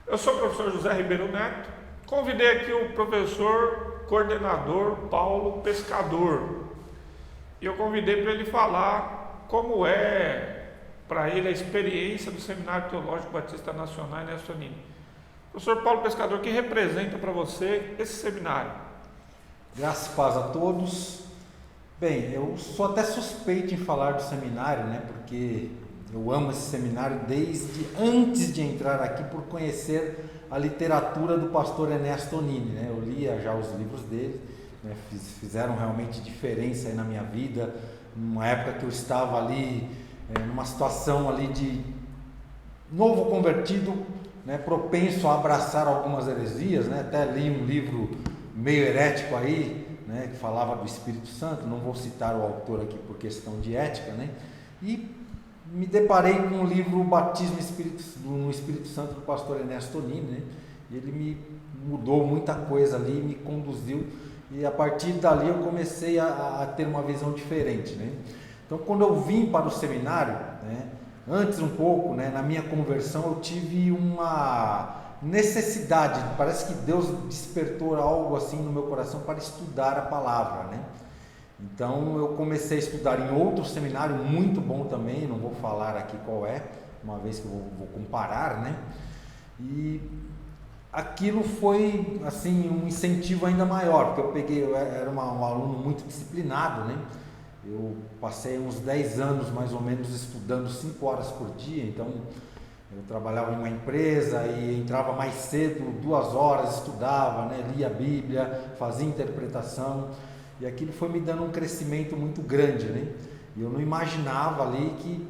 Eu sou o professor José Ribeiro Neto, convidei aqui o professor coordenador Paulo Pescador, e eu convidei para ele falar como é para ele a experiência do Seminário Teológico Batista Nacional Ernesto Nini. Professor Paulo Pescador, que representa para você esse seminário? Graças e paz a todos. Bem, eu sou até suspeito em falar do seminário, né? Porque eu amo esse seminário desde antes de entrar aqui, por conhecer a literatura do pastor Ernesto Nini, né? Eu lia já os livros dele, né? Fizeram realmente diferença aí na minha vida, numa época que eu estava ali, numa situação ali de novo convertido, né? Propenso a abraçar algumas heresias, né? Até li um livro meio herético aí, né? Que falava do Espírito Santo, não vou citar o autor aqui por questão de ética, né? E me deparei com o livro Batismo no Espírito Santo do pastor Ernesto Nini, né? E ele me mudou muita coisa ali, me conduziu, e a partir dali eu comecei a ter uma visão diferente, né? Então, quando eu vim para o seminário, né, antes um pouco, né, na minha conversão, eu tive uma necessidade, parece que Deus despertou algo assim no meu coração para estudar a palavra, né? Então eu comecei a estudar em outro seminário muito bom também, não vou falar aqui qual é, uma vez que eu vou comparar, né? E aquilo foi assim um incentivo ainda maior, porque eu era um aluno muito disciplinado, né? Eu passei uns 10 anos mais ou menos estudando 5 horas por dia, então eu trabalhava em uma empresa e entrava mais cedo, 2 horas, estudava, né? Lia a Bíblia, fazia interpretação. E aquilo foi me dando um crescimento muito grande, né? E eu não imaginava ali que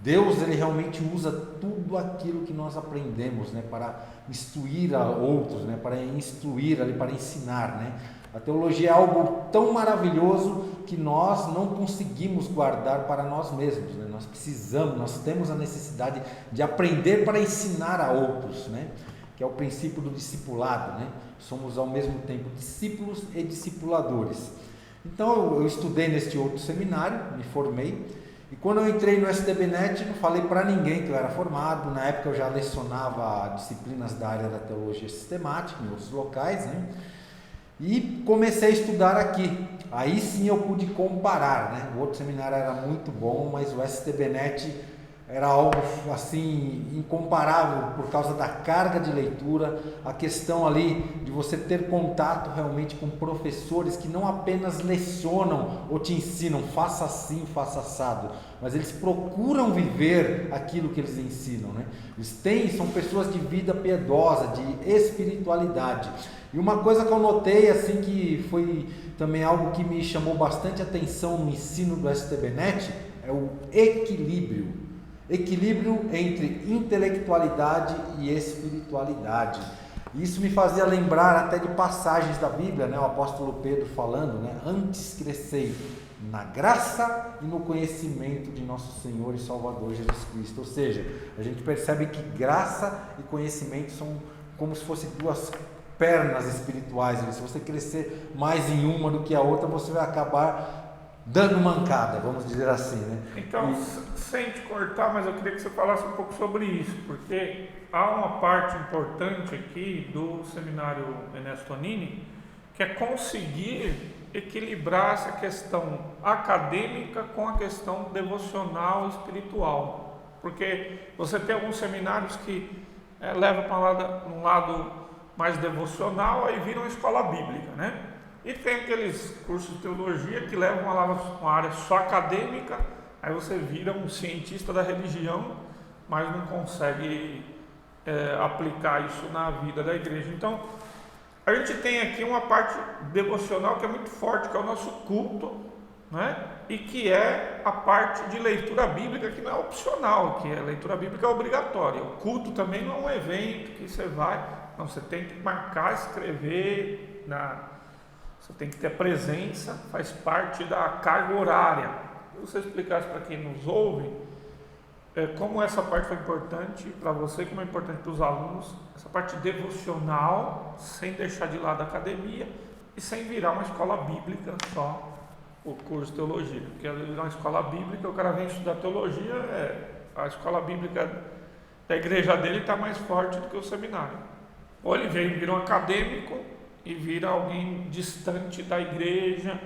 Deus, ele realmente usa tudo aquilo que nós aprendemos, né? Para instruir a outros, né? Para instruir ali, para ensinar, né? A teologia é algo tão maravilhoso que nós não conseguimos guardar para nós mesmos, né? Nós precisamos, nós temos a necessidade de aprender para ensinar a outros, né? Que é o princípio do discipulado, né? Somos ao mesmo tempo discípulos e discipuladores. Então eu estudei neste outro seminário, me formei, e quando eu entrei no STBnet, não falei para ninguém que eu era formado. Na época eu já lecionava disciplinas da área da teologia sistemática em outros locais, né? E comecei a estudar aqui. Aí sim eu pude comparar, né? O outro seminário era muito bom, mas o STBnet era algo assim incomparável por causa da carga de leitura, a questão ali de você ter contato realmente com professores que não apenas lecionam ou te ensinam, faça assim, faça assado, mas eles procuram viver aquilo que eles ensinam, né? São pessoas de vida piedosa, de espiritualidade. E uma coisa que eu notei, assim, que foi também algo que me chamou bastante atenção no ensino do STBnet, é o equilíbrio. Equilíbrio entre intelectualidade e espiritualidade. Isso me fazia lembrar até de passagens da Bíblia, né? O apóstolo Pedro falando, né? Antes crescei na graça e no conhecimento de nosso Senhor e Salvador Jesus Cristo. Ou seja, a gente percebe que graça e conhecimento são como se fossem duas pernas espirituais. Se você crescer mais em uma do que a outra, você vai acabar dando mancada, vamos dizer assim, né? Então, sem te cortar, mas eu queria que você falasse um pouco sobre isso, porque há uma parte importante aqui do seminário Ernesto Nini, que é conseguir equilibrar essa questão acadêmica com a questão devocional e espiritual. Porque você tem alguns seminários que levam para um lado mais devocional, aí viram escola bíblica, né? E tem aqueles cursos de teologia que levam a uma área só acadêmica, aí você vira um cientista da religião, mas não consegue aplicar isso na vida da igreja. Então, a gente tem aqui uma parte devocional que é muito forte, que é o nosso culto, né? E que é a parte de leitura bíblica, que não é opcional, que a leitura bíblica é obrigatória. O culto também não é um evento que você vai, não, você tem que marcar, escrever, você tem que ter presença, faz parte da carga horária. Se você explicasse para quem nos ouve, como essa parte foi importante para você, como é importante para os alunos, essa parte devocional, sem deixar de lado a academia e sem virar uma escola bíblica só, o curso de teologia. Porque virar uma escola bíblica, o cara vem estudar teologia, a escola bíblica a igreja dele está mais forte do que o seminário. Ou ele vira um acadêmico e vira alguém distante da igreja,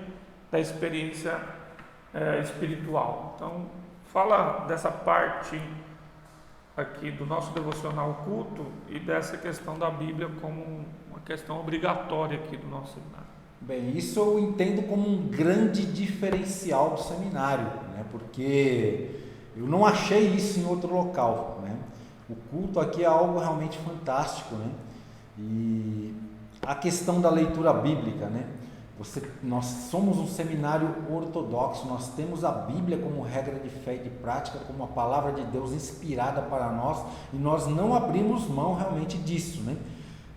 da experiência espiritual. Então, fala dessa parte aqui do nosso devocional culto e dessa questão da Bíblia como uma questão obrigatória aqui do nosso seminário. Bem, isso eu entendo como um grande diferencial do seminário, né? Porque eu não achei isso em outro local, né? O culto aqui é algo realmente fantástico, né? E a questão da leitura bíblica, né? Nós somos um seminário ortodoxo, nós temos a Bíblia como regra de fé e de prática, como a palavra de Deus inspirada para nós, e nós não abrimos mão realmente disso, né?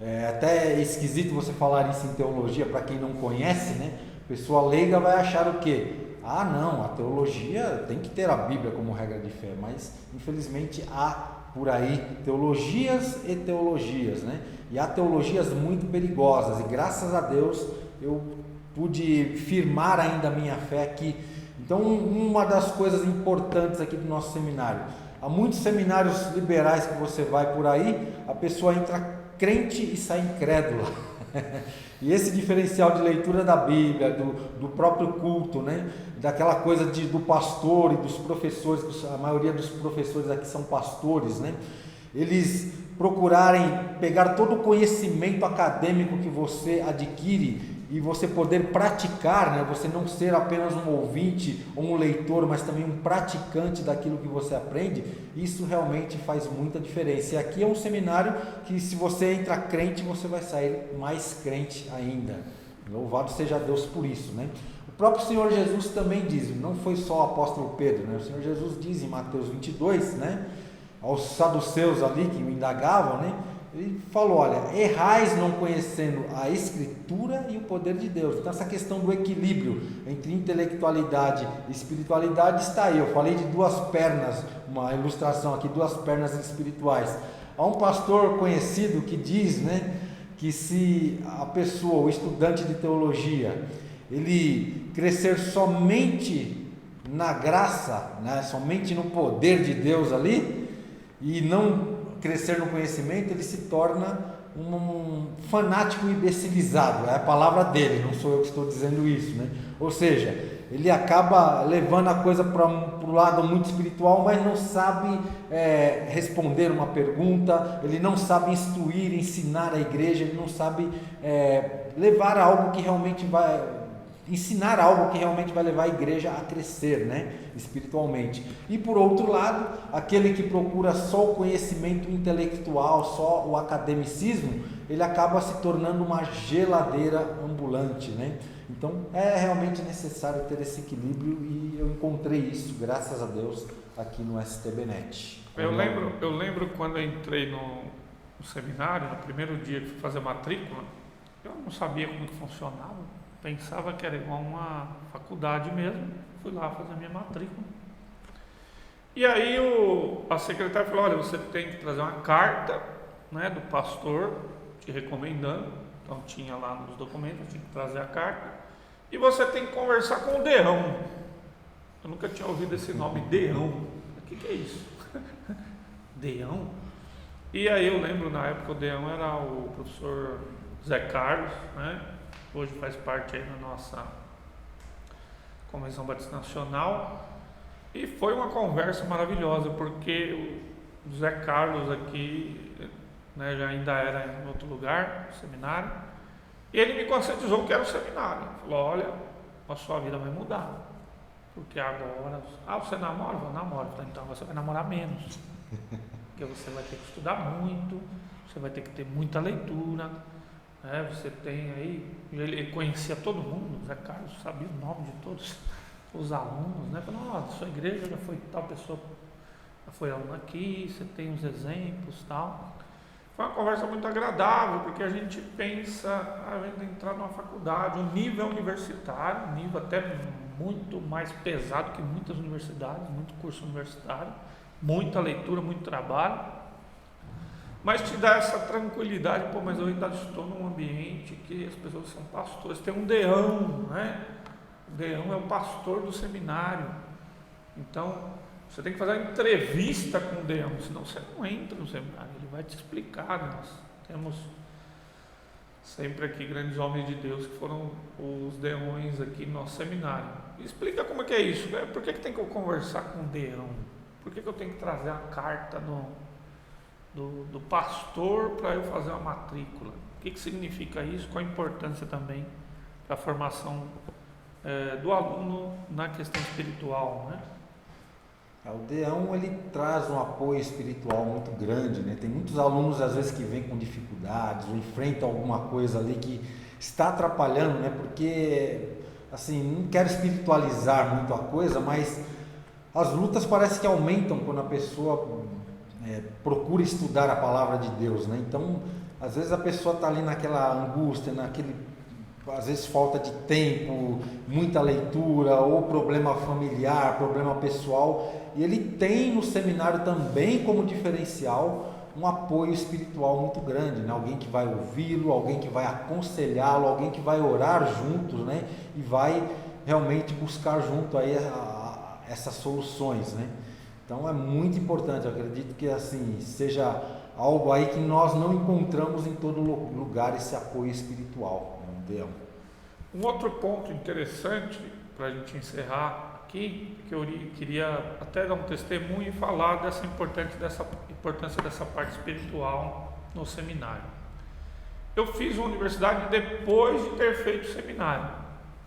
É até esquisito você falar isso em teologia, para quem não conhece, né? Pessoa leiga vai achar o quê? Ah, não, a teologia tem que ter a Bíblia como regra de fé, mas infelizmente há por aí teologias e teologias, né? E há teologias muito perigosas, e graças a Deus eu pude firmar ainda a minha fé aqui. Então, uma das coisas importantes aqui do nosso seminário, há muitos seminários liberais que você vai por aí, a pessoa entra crente e sai incrédula. E esse diferencial de leitura da Bíblia, do próprio culto, né? Daquela coisa do pastor e dos professores, a maioria dos professores aqui são pastores, né? Eles procurarem pegar todo o conhecimento acadêmico que você adquire e você poder praticar, né? Você não ser apenas um ouvinte ou um leitor, mas também um praticante daquilo que você aprende. Isso realmente faz muita diferença. E aqui é um seminário que, se você entra crente, você vai sair mais crente ainda. Louvado seja Deus por isso, né? O próprio Senhor Jesus também diz, não foi só o apóstolo Pedro, né? O Senhor Jesus diz em Mateus 22, né? Aos saduceus ali que o indagavam, né? Ele falou, olha, errais não conhecendo a Escritura e o poder de Deus. Então essa questão do equilíbrio entre intelectualidade e espiritualidade está aí. Eu falei de duas pernas, uma ilustração aqui, duas pernas espirituais. Há um pastor conhecido que diz, né, que se a pessoa, o estudante de teologia, ele crescer somente na graça, né, somente no poder de Deus ali, e não crescer no conhecimento, ele se torna um fanático imbecilizado. É a palavra dele, não sou eu que estou dizendo isso, né? Ou seja, ele acaba levando a coisa para o lado muito espiritual, mas não sabe responder uma pergunta, ele não sabe instruir, ensinar a igreja, ele não sabe levar algo que realmente vai... ensinar algo que realmente vai levar a igreja a crescer, né, espiritualmente. E por outro lado, aquele que procura só o conhecimento intelectual, só o academicismo, ele acaba se tornando uma geladeira ambulante, né? Então é realmente necessário ter esse equilíbrio, e eu encontrei isso, graças a Deus, aqui no STBnet. Eu lembro quando eu entrei no seminário, no primeiro dia que fui fazer a matrícula, eu não sabia como que funcionava. Pensava que era igual uma faculdade mesmo. Fui lá fazer a minha matrícula. E aí a secretária falou, olha, você tem que trazer uma carta, né, do pastor te recomendando. Então tinha lá nos documentos, eu tinha que trazer a carta. E você tem que conversar com o Deão. Eu nunca tinha ouvido esse nome, Deão. O que é isso? Deão? E aí eu lembro, na época, o Deão era o professor Zé Carlos, né? Hoje faz parte aí da nossa Convenção Batista Nacional, e foi uma conversa maravilhosa, porque o Zé Carlos aqui, né, já ainda era em outro lugar, no seminário, e ele me conscientizou que era o seminário. Ele falou, olha, a sua vida vai mudar, porque agora, você namora? Eu namoro. Então você vai namorar menos, porque você vai ter que estudar muito, você vai ter que ter muita leitura. Você tem aí, ele conhecia todo mundo, o Zé Carlos sabia o nome de todos os alunos, né? Falou, sua igreja já foi tal pessoa, já foi aluno aqui, você tem uns exemplos e tal. Foi uma conversa muito agradável, porque a gente pensa a gente entrar numa faculdade, um nível universitário, um nível até muito mais pesado que muitas universidades, muito curso universitário, muita leitura, muito trabalho. Mas te dá essa tranquilidade, mas eu ainda estou num ambiente que as pessoas são pastores. Tem um deão, né? O deão é o pastor do seminário. Então, Você tem que fazer uma entrevista com o deão, senão você não entra no seminário. Ele vai te explicar. Nós temos sempre aqui grandes homens de Deus que foram os deões aqui no nosso seminário. Explica como é que é isso. Por que tem que eu conversar com o deão? Por que eu tenho que trazer a carta do pastor para eu fazer uma matrícula? O que significa isso? Qual a importância também para a formação do aluno na questão espiritual, né? O deão, ele traz um apoio espiritual muito grande, né? Tem muitos alunos às vezes que vêm com dificuldades ou enfrentam alguma coisa ali que está atrapalhando, né? Porque, assim, não quero espiritualizar muito a coisa, mas as lutas parece que aumentam quando a pessoa procura estudar a palavra de Deus, né? Então, às vezes a pessoa está ali naquela angústia, às vezes falta de tempo, muita leitura, ou problema familiar, problema pessoal, e ele tem no seminário também como diferencial um apoio espiritual muito grande, né? Alguém que vai ouvi-lo, alguém que vai aconselhá-lo, alguém que vai orar juntos, né? E vai realmente buscar junto aí essas soluções, né? Então é muito importante, eu acredito que assim seja algo aí que nós não encontramos em todo lugar, esse apoio espiritual, né? Um outro ponto interessante para a gente encerrar aqui, que eu queria até dar um testemunho e falar dessa importância dessa parte espiritual no seminário. Eu fiz uma universidade depois de ter feito o seminário,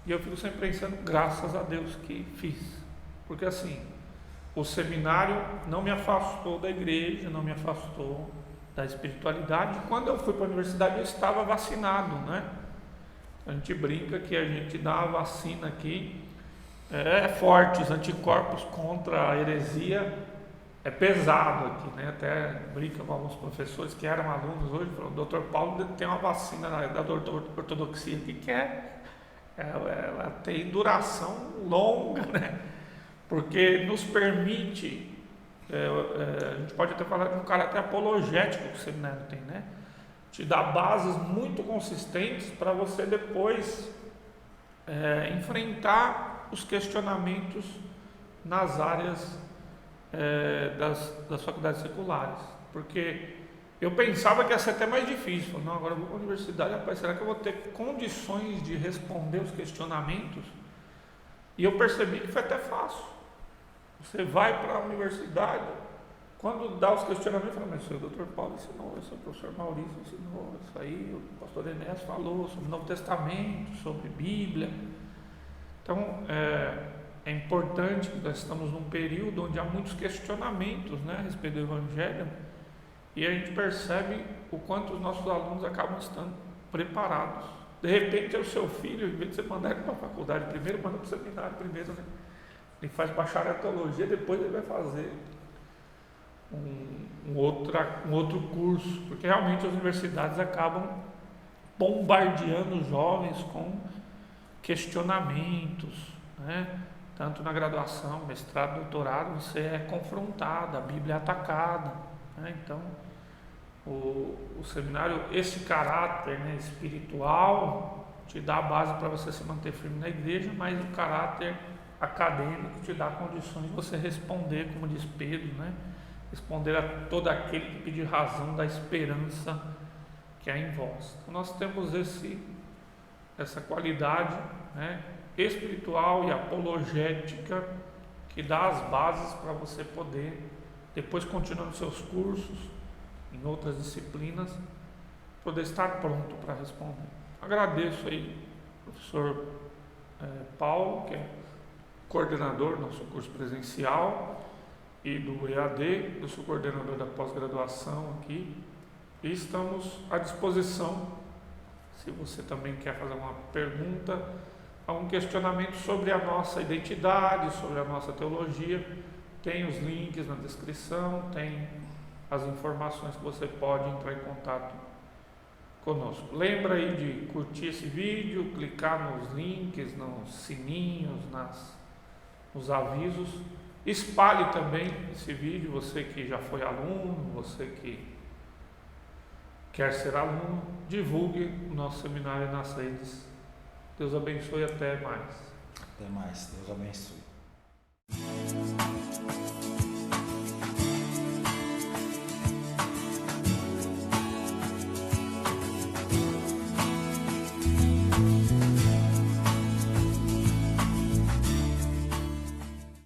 e eu fico sempre pensando, graças a Deus que fiz, porque assim, o seminário não me afastou da igreja, não me afastou da espiritualidade. Quando eu fui para a universidade eu estava vacinado, né? A gente brinca que a gente dá a vacina aqui, forte, os anticorpos contra a heresia é pesado aqui, né? Até brinca com alguns professores que eram alunos hoje, falam, o Dr. Paulo tem uma vacina da ortodoxia aqui que ela tem duração longa, né? Porque nos permite, a gente pode até falar de um caráter apologético que o seminário tem, né? Te dá bases muito consistentes para você depois enfrentar os questionamentos nas áreas das faculdades seculares, porque eu pensava que ia ser até mais difícil. Falei, não, agora eu vou para a universidade, rapaz, será que eu vou ter condições de responder os questionamentos? E eu percebi que foi até fácil. Você vai para a universidade, quando dá os questionamentos, fala, mas o Dr. Paulo ensinou, o professor Maurício ensinou, isso aí, o pastor Enéas falou sobre o Novo Testamento, sobre Bíblia. Então, é importante que nós estamos num período onde há muitos questionamentos, né, a respeito do Evangelho, e a gente percebe o quanto os nossos alunos acabam estando preparados. De repente, é o seu filho, em vez de você mandar ele para a faculdade primeiro, manda para o seminário primeiro, né? Ele faz bacharel em teologia, depois ele vai fazer um outro curso, porque realmente as universidades acabam bombardeando os jovens com questionamentos, né? Tanto na graduação, mestrado, doutorado, você é confrontado, a Bíblia é atacada, né? Então o seminário, esse caráter, né, espiritual te dá a base para você se manter firme na igreja, mas o caráter acadêmico te dá condições de você responder, como diz Pedro, né? Responder a todo aquele que pedir razão da esperança que há em vós. Então nós temos essa qualidade, né, espiritual e apologética que dá as bases para você poder, depois continuando seus cursos em outras disciplinas, poder estar pronto para responder. Agradeço aí ao professor Paulo, que é coordenador do nosso curso presencial e do EAD, eu sou coordenador da pós-graduação aqui, e estamos à disposição, se você também quer fazer uma pergunta, algum questionamento sobre a nossa identidade, sobre a nossa teologia, tem os links na descrição, tem as informações que você pode entrar em contato conosco. Lembra aí de curtir esse vídeo, clicar nos links, nos sininhos, nos avisos. Espalhe também esse vídeo, você que já foi aluno, você que quer ser aluno, divulgue o nosso seminário nas redes. Deus abençoe, até mais. Até mais, Deus abençoe.